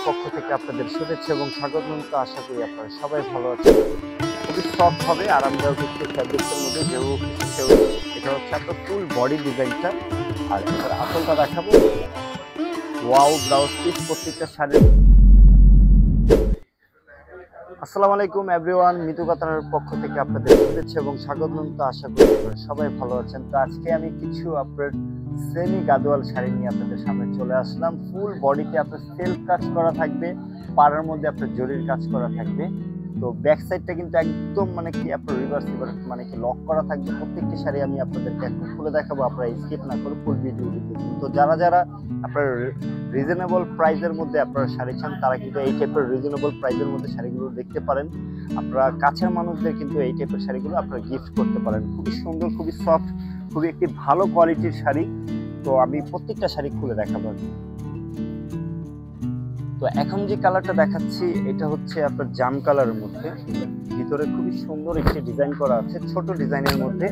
পক্ষ থেকে আপনাদের শুভেচ্ছা এবং স্বাগতম। তো আশা করি আপনারা সবাই ভালো আছেন। খুবই সফট হবে, আরামদায়ক একটি ফ্যাব্রিক্সের মধ্যে সেও এটা হচ্ছে আপনার ফুল বডি ডিজাইনটা। আর এটার আসলটা দেখাবো। ওয়াও ব্লাউজ পিস প্রত্যেকটা শাড়ির। আসসালামু আলাইকুম এভরিওয়ান, মিতু কাতারের পক্ষ থেকে আপনাদের শুভেচ্ছা এবং স্বাগতম। তো আশা করি আপনারা সবাই ভালো আছেন। তো আজকে আমি কিছু আপনার সেমি গাদোয়াল শাড়ি নিয়ে আপনাদের সামনে চলে আসলাম। ফুল বডিতে আপনার সেলফ কাজ করা থাকবে, পাড়ের মধ্যে আপনার জরির কাজ করা থাকবে। তো ব্যাক সাইডটা কিন্তু একদম মানে কি আপনার রিভার্সিবল মানে কি লক করা থাকবে। প্রত্যেকটি শাড়ি আমি আপনাদেরকে একদম খুলে দেখাবো, আপনারা স্কিপ না করে ফুল ভিডিও দেখুন। তো যারা আপনার রিজনেবল প্রাইসের মধ্যে আপনারা শাড়ি চান তারা কিন্তু এই টাইপের রিজনেবল প্রাইসের মধ্যে শাড়িগুলো দেখতে পারেন। আপনারা কাছের মানুষদের কিন্তু এই টাইপের শাড়িগুলো আপনারা গিফট করতে পারেন। খুবই সুন্দর, খুবই সফট, খুবই একটি ভালো কোয়ালিটির শাড়ি। তো আমি প্রত্যেকটা শাড়ি খুলে দেখাবো। তো এখন যে কালারটা দেখাচ্ছি এটা হচ্ছে আপনার জাম কালারের মধ্যে, ভিতরে খুবই সুন্দর একটি ডিজাইন করা আছে, ছোট ডিজাইনের মধ্যে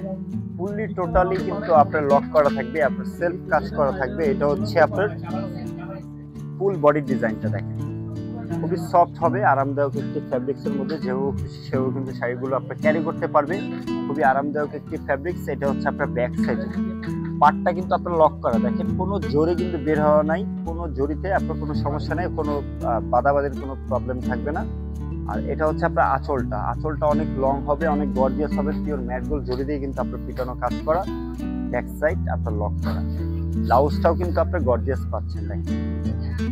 ফুললি টোটালি কিন্তু আপনার লক করা থাকবে, আপনার সেলফ কাজ করা থাকবে। এটা হচ্ছে আপনার ফুল বডি ডিজাইনটা দেখেন, খুবই সফট হবে, আরামদায়ক একটি ফ্যাব্রিক্সের মধ্যে সেও কিন্তু শাড়িগুলো আপনার ক্যারি করতে পারবে। খুবই আরামদায়ক একটি ফ্যাব্রিক্স। এটা হচ্ছে আপনার ব্যাক সাইডে পার্টটা কিন্তু আপনার লক করা, দেখেন কোনো জরি কিন্তু বের হওয়া নাই, কোনো জরিতে আপনার কোনো সমস্যা নেই, কোনো বাদাবাদের কোনো প্রবলেম থাকবে না। আর এটা হচ্ছে আপনার আঁচলটা অনেক লং হবে, অনেক গর্জিয়াস হবে, পিওর ম্যাট গোল্ড জরি দিয়ে কিন্তু আপনার পিটানো কাজ করা, ব্যাক সাইড আপনার লক করা। ব্লাউজটাও কিন্তু আপনার গর্জিয়াস পাচ্ছেন, দেখেন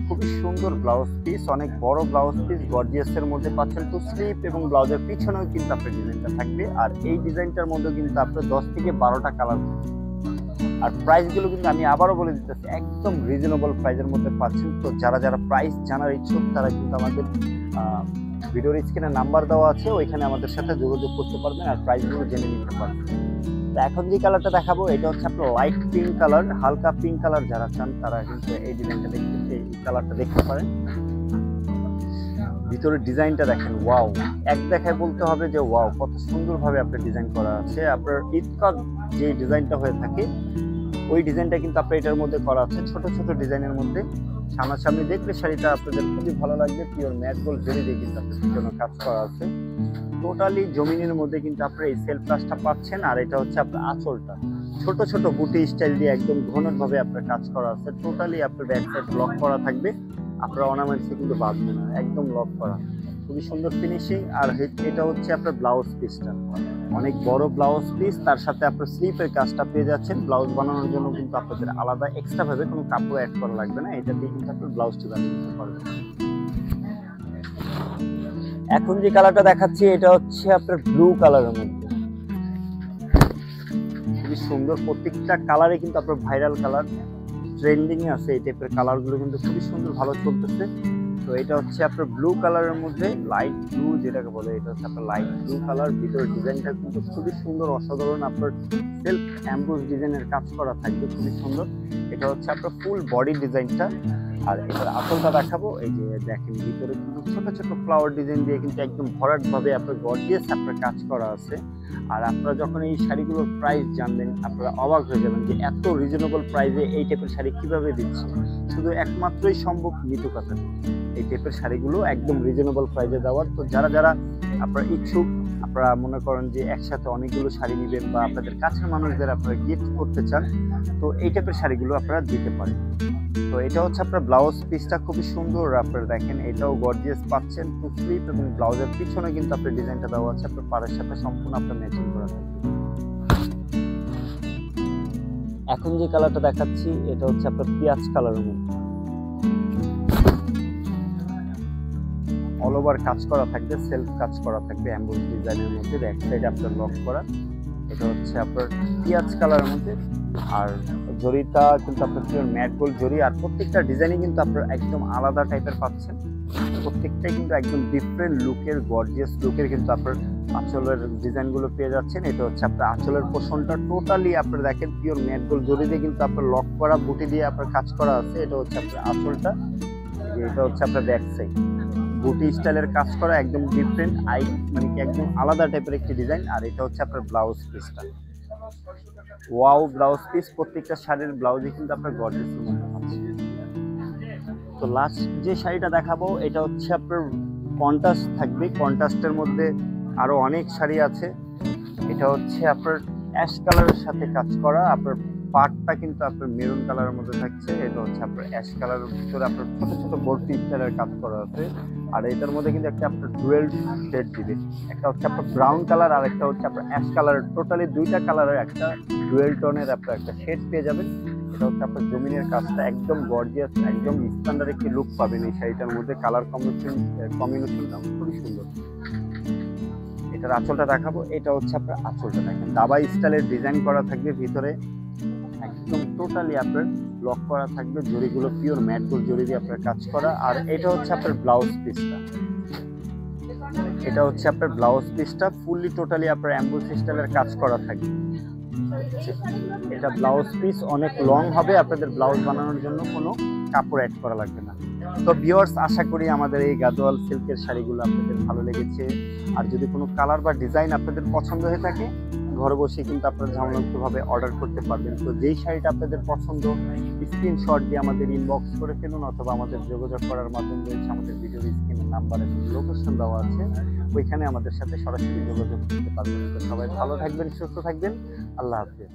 খুবই সুন্দর ব্লাউজ পিস, অনেক বড় ব্লাউজ পিস গর্জিয়াসের মধ্যে পাচ্ছেন। তো স্লিপ এবং ব্লাউজের পিছনেও কিন্তু আপনার ডিজাইনটা থাকবে। আর এই ডিজাইনটার মধ্যে কিন্তু আপনার 10 থেকে 12টা কালার থাকবে। আর প্রাইসগুলো কিন্তু আমি আবারও বলে দিতেছি, একদম রিজনেবল প্রাইসের মধ্যে পাচ্ছেন। তো যারা প্রাইস জানার ইচ্ছুক তারা কিন্তু আমাদের ভিডিওর স্ক্রিনে নাম্বার দেওয়া আছে, ওইখানে আমাদের সাথে যোগাযোগ করতে পারবেন আর প্রাইসগুলো জেনে নিতে পারবেন। তো এখন যে কালারটা দেখাবো এটা হচ্ছে আপনার লাইট পিঙ্ক কালার, হালকা পিঙ্ক কালার। যারা চান তারা কিন্তু এই ডিজাইনটা এই কালারটা দেখতে পারেন। ভিতরে ডিজাইনটা দেখেন, ওয়াও, এক দেখায় বলতে হবে যে ওয়াও, কত সুন্দরভাবে আপনার ডিজাইন করা আছে। আপনার ঈদকার যে ডিজাইনটা হয়ে থাকে ওই ডিজাইনটা কিন্তু আপনার এটার মধ্যে করা আছে, ছোট ছোট ডিজাইনের মধ্যে। সামনাসামনি দেখলে শাড়িটা আপনাদের খুবই ভালো লাগবে, পিওর ম্যাট গোল্ড জরি দিয়ে কিন্তু আপনাদের জন্য কাজ করা আছে। টোটালি জমিনের মধ্যে কিন্তু আপনার এই সেলফ কাজটা পাচ্ছেন। আর এটা হচ্ছে আপনার আঁচলটা ছোট ছোট বুটি স্টাইল দিয়ে একদম ঘনভাবে আপনার কাজ করা আছে। টোটালি আপনার ব্যাক সাইড লক করা থাকবে, আপনার অর্নামেন্টসে কিন্তু বাঁধবে না, একদম লক করা, খুবই সুন্দর ফিনিশিং। আর এটা হচ্ছে আপনার ব্লাউজ পিসটা, অনেক বড় ব্লাউজ পিস, তার সাথে আপনার স্লিপের কাজটা পেয়ে যাচ্ছেন। ব্লাউজ বানানোর জন্য কিন্তু আপনাদের আলাদা এক্সট্রা ভাবে কোনো কাপড় অ্যাড করা লাগবে না, এটা দিয়ে কিন্তু আপনার ব্লাউজটি বানিয়ে নিতে পারবেন। এখন যে কালারটা দেখাচ্ছি এটা হচ্ছে আপনার ব্লু কালারের মধ্যে, খুবই সুন্দর। প্রত্যেকটা কালারে কিন্তু আপনার ভাইরাল কালার, ট্রেন্ডিং এ আছে এই টাইপের কালারগুলো, কিন্তু খুবই সুন্দর, ভালো চলতেছে। তো এটা হচ্ছে আপনার ব্লু কালারের মধ্যে, লাইট ব্লু যেটাকে বলে, এটা হচ্ছে আপনার লাইট ব্লু কালার। ভিতরের ডিজাইনটা কিন্তু খুবই সুন্দর, অসাধারণ, আপনার সেলফ এমবোস ডিজাইনের কাজ করা থাকবে, খুবই সুন্দর। এটা হচ্ছে আপনার ফুল বডি ডিজাইনটা। আর এটার আসলটা দেখাবো, এই যে দেখেন ভিতরে কিন্তু ছোট ছোট ফ্লাওয়ার ডিজাইন দিয়ে কিন্তু একদম ভরাট ভাবে আপনার গর্জিয়াস আপনার কাজ করা আছে। আর আপনারা যখন এই শাড়িগুলোর প্রাইস জানবেন আপনারা অবাক হয়ে যাবেন যে এত রিজনেবল প্রাইসে এই টাইপের শাড়ি কিভাবে দিচ্ছে। শুধু একমাত্রই সম্ভব মিতু কাতার এই টাইপের শাড়িগুলো একদম রিজনেবল প্রাইসে দেওয়ার। তো যারা আপনারা ইচ্ছুক, আপনারা মনে করেন যে একসাথে অনেকগুলো শাড়ি নেবেন বা আপনাদের কাছের মানুষদের আপনারা গিফট করতে চান, তো এই টাইপের শাড়িগুলো আপনারা দিতে পারেন। তো এটা হচ্ছে আপনার ব্লাউজ পিসটা, খুবই সুন্দর, আপনারা দেখেন এটাও গর্জিয়াস পাচ্ছেন। টু স্লিপ এবং ব্লাউজের পিছনে কিন্তু আপনার ডিজাইনটা দেওয়া আছে, আপনার পাড়ের সাথে সম্পূর্ণ আপনার ম্যাচিং করা থাকবে। এখন যে কালারটা দেখাচ্ছি এটা হচ্ছে আপনার পেঁয়াজ কালারের মধ্যে, অল ওভার কাজ করা থাকবে, সেলফ কাজ করা থাকবে এমবোস ডিজাইনের মধ্যে, ব্যাক সাইডে আপনার লক করা। এটা হচ্ছে আপনার পেঁয়াজ কালারের মধ্যে। আর জরিটা কিন্তু আপনার পিওর ম্যাট গোল্ড জরি। আর প্রত্যেকটা ডিজাইনই কিন্তু আপনার একদম আলাদা টাইপের পাচ্ছেন, প্রত্যেকটাই কিন্তু একদম ডিফারেন্ট লুকের, গর্জিয়াস লুকের কিন্তু আপনার আঁচলের ডিজাইনগুলো পেয়ে যাচ্ছেন। এটা হচ্ছে আপনার আঁচলের পোর্শনটা টোটালি আপনার দেখেন পিওর ম্যাট গোল্ড জরি দিয়ে কিন্তু আপনার লক করা, বুটি দিয়ে আপনার কাজ করা আছে। এটা হচ্ছে আপনার আঁচলটা, এটা হচ্ছে আপনার ব্যাক সাইড বুটি স্টাইলের কাজ করা, একদম ডিফারেন্ট মানে কি একদম আলাদা টাইপের একটি ডিজাইন। আর এটা হচ্ছে আপনার ব্লাউজ পিসটা, ওয়াও ব্লাউজ পিস, প্রত্যেকটা শাড়ির ব্লাউজে কিন্তু আপনার গর্জিয়াস মধ্যে পাচ্ছেন। তো লাস্ট যে শাড়িটা দেখাবো এটা হচ্ছে আপনার কন্ট্রাস্ট থাকবে, কন্ট্রাস্টের মধ্যে আরো অনেক শাড়ি আছে। এটা হচ্ছে আপনার অ্যাশ কালারের সাথে কাজ করা, আপনার পাটটা কিন্তু আপনার মেরুন কালারের মধ্যে থাকছে। এটা হচ্ছে আপনার অ্যাশ কালারের ভিতরে আপনার ছোট ছোট বর্তি স্টাইলের কাজ করা আছে। আর এটার মধ্যে কিন্তু একটা আপনার ডুয়েল শেড দিবে, একটা হচ্ছে আপনার ব্রাউন কালার আর একটা হচ্ছে আপনার অ্যাশ কালারের, টোটালি দুইটা কালারের একটা ডুয়েল টোনের আপনার একটা শেড পেয়ে যাবেন। এটা হচ্ছে আপনার জমিনের কাজটা একদম গর্জিয়াস, একদম স্ট্যান্ডার্ড একটি লুক পাবেন এই শাড়িটার মধ্যে। কালার কম্বিনেশনটা খুবই সুন্দর। এটার আঁচলটা দেখাবো, এটা হচ্ছে আপনার আঁচলটা দেখেন দাবাই স্টাইলের ডিজাইন করা থাকবে, ভিতরে একদম টোটালি আপনার লক করা থাকবে, জরিগুলো পিওর ম্যাট গোল্ড জরি দিয়ে আপনার কাজ করা। আর এটা হচ্ছে আপনার ব্লাউজ পিসটা, এটা হচ্ছে আপনার ব্লাউজ পিসটা ফুললি টোটালি আপনার অ্যাম্বুল স্টাইলের কাজ করা থাকবে। এটা ব্লাউজ পিস অনেক লং হবে, আপনাদের ব্লাউজ বানানোর জন্য কোনো কাপড় অ্যাড করা লাগবে না। তো ভিউয়ার্স, আশা করি আমাদের এই গাদোয়াল সিল্কের শাড়িগুলো আপনাদের ভালো লেগেছে। আর যদি কোনো কালার বা ডিজাইন আপনাদের পছন্দ হয়ে থাকে, ঘরে বসে কিন্তু আপনারা ঝামেলামুক্তভাবে অর্ডার করতে পারবেন। তো যেই শাড়িটা আপনাদের পছন্দ, স্ক্রিনশট দিয়ে আমাদের ইনবক্স করে ফেলুন, অথবা আমাদের যোগাযোগ করার মাধ্যম রয়েছে আমাদের ভিডিওর স্ক্রিনের নাম্বারে লোকেশন দেওয়া আছে, ওইখানে আমাদের সাথে সরাসরি যোগাযোগ করতে পারবেন। তো সবাই ভালো থাকবেন, সুস্থ থাকবেন, আল্লাহ হাফেজ।